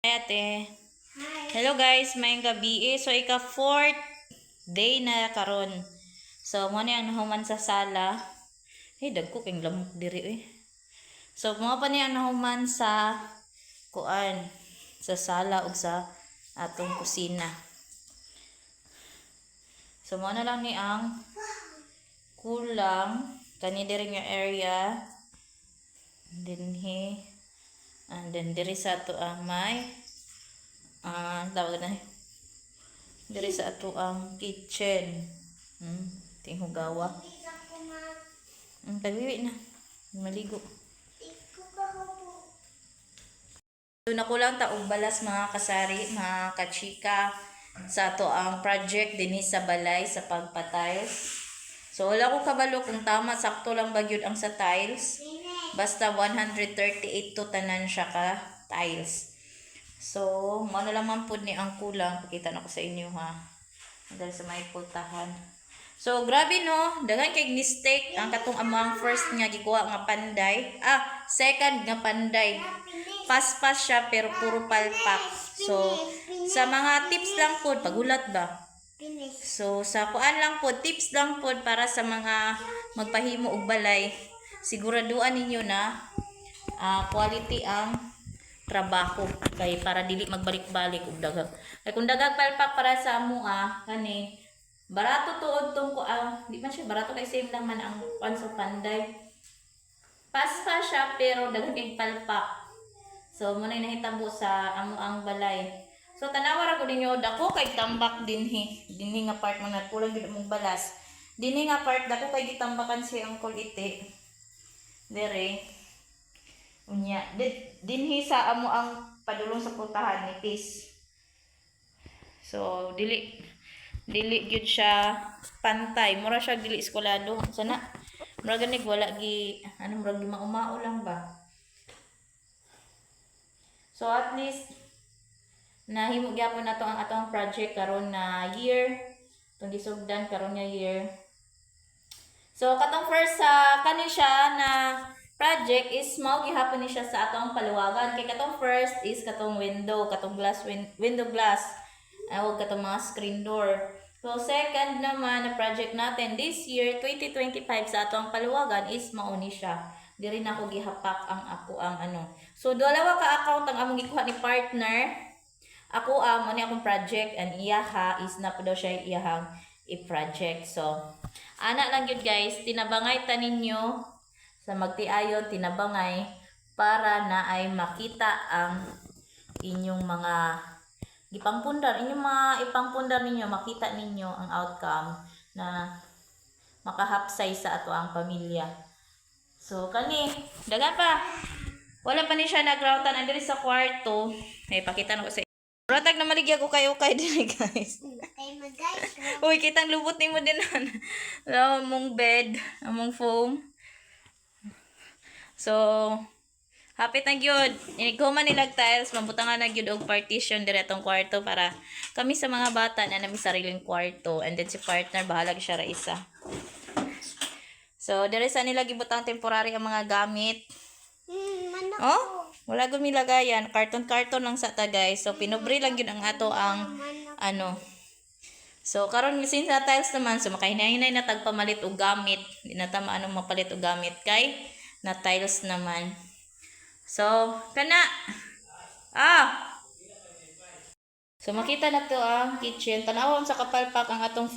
Hi, ate. Hello guys, mayong gabi. So ika fourth day na karon. So mo ni ang nahuman sa sala. Hey, dagko kay lamok diri eh. So mo pa ni ang nahuman sa kuan, sa sala ug sa atong kusina. So mo na lang ni ang kulang kani diri nga area. Dinhi. And then diri sa ato ang may tawag na diri sa ato ang kitchen. Tinghugawa. Tabiwi na. Maligo. So nakulang ta og balas mga kasari, mga kachika sa ato ang project dinhi sa balay sa pagpa-tiles. So wala ko kabalo kung tama sakto lang ba gyud ang sa tiles. Basta 138 to tanan siya ka tiles. So, mo na lang man pud ni ang kulang. Pakita na ko sa inyo ha. Dahil sa may pultahan. So, grabe no. Dagan kay mistake ang katong amang first nga gikuha nga panday. Second nga panday. Pas-pas siya pero puro palpak. So, sa mga tips lang pud pagulat ba? So, sa kuan lang pud, tips lang pud para sa mga magpahimo og balay. Siguraduhan ninyo na quality ang trabaho kay para dili magbalik-balik og dagag. Kay kung dagag palpak para sa amo kani barato tuod tong di man siya barato kay same lang man ang panso panday. Paspa siya pero dagag kay palpak. So mo na nahitabo sa amo ang balay. So tanawa ra ko ninyo dako kay tambak dinhi nga part man kulang gid mong balas. Dinhi nga part dako kay gitambakan si Uncle Ite. Dere unya dinhi sa amo ang padulong sa pultahan nipis. So dili gyud siya pantay, mura siya dili eskwelado sana mura ganig wala gi mura gi maumao lang ba. So at least nahimo gyapon nato ang atong project karon na year tong gisugdan karon nga year. So katong first sa kani siya na project is mao gihapon ni siya sa atong paluwagan kay katong first is katong window, katong window glass o katong mga screen door. So second naman na project natin this year 2025 sa atong paluwagan is mao ni siya. Diri na ko gihapak ang ako ang So dalawa ka account ang among gikuha ni partner. Ako mo ni akong project and iyaha is na po daw siya iyahang i-project. So ana lang yun guys, tinabangay ta ninyo sa magtiayon, tinabangay para na ay makita ang inyong mga ipangpundar ninyo, makita ninyo ang outcome na makahapsay sa ato ang pamilya. So kani dagan pa wala pa ni siya nagroutan andiri sa kwarto. Pakita na ko sa Ratag na maligya ko kayo kay din guys. Uy, kitang lubot nimo din among bed, among foam. So, hapit na gyud. Inighuman nilag tiles, mabutangan na gyud og partition dire tong kwarto para kami sa mga bata na nami sariling kwarto and then si partner bahala siya ra isa. So, dire sa nila gibutang temporary ang mga gamit. Wala gud mi lagayan, karton lang sa ta guys. So pinobre lang gyud ang ato ang So karon since sa tiles naman so makahinay-hinay na tagpamalit og gamit. Di na ta maanong mapalit og gamit kay na tiles naman. So kana So makita na to ang kitchen. Tanawon sa kapalpak ang atong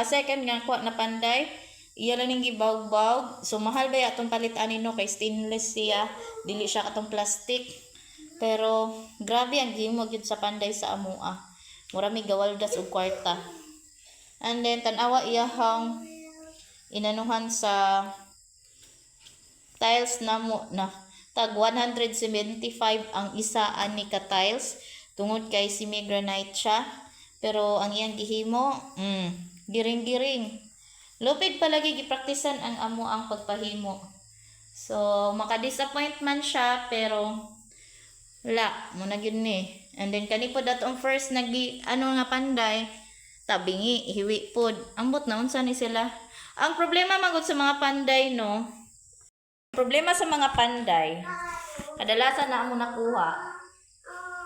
second nga kuha na panday. Iya lang ning gibawg-bawg. So mahal ba atong palitan nino kay stainless siya, dili siya katong plastic. Pero grabe ang gihimo gyud sa panday sa amoa. Mura mi gawaldas og kwarta. And then tan-awa iyahang inanuhan sa tiles namo na tag 175 ang isa ani ka tiles tungod kay semi-granite siya. Pero ang iyang gihimo giring-giring. Lupid palagi gipraktisan ang amo ang pagpahimo. So, maka-disappoint man siya pero wala mo na gyud ni. And then kani po datong first nga panday tabingi hiwi pod. Ambot na unsa ni sila. Ang problema magud sa mga panday no. Problema sa mga panday kadalasan na amo nakuha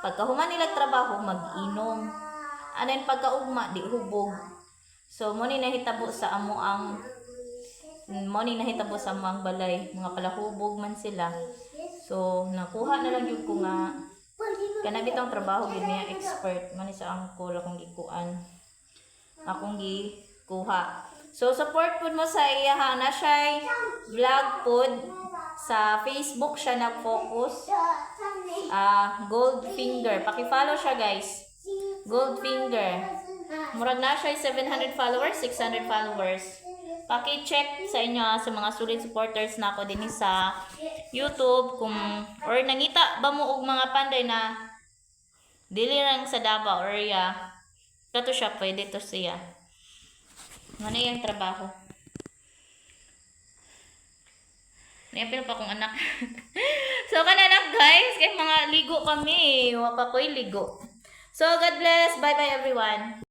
Pagkahuman nila trabaho, mag-inom. Anan pagkaugma, di hubog. So, mo ni nahitabo sa amo ang balay. Mga palahubog man sila. So, nakuha na lang yun ko nga kanabitang trabaho gid niya expert man sa angkol akong gikuan. Akong gikuha. So, support pud mo sa iya ha. Na siya vlog pud. Sa Facebook siya nag-focus. Goldfinger. Paki-follow siya, guys. Goldfinger. Murag na siya 700 followers, 600 followers. Paki-check sa inyo sa mga solid supporters na ako din sa YouTube kung or nangita ba mo og mga panday na dili lang sa Davao area. Kato siya pwede to siya. Ano yung trabaho? Nayapil pa kong anak. So, kananak guys. Kaya mga ligo kami. Wapa ko'y ligo. So, God bless. Bye-bye everyone.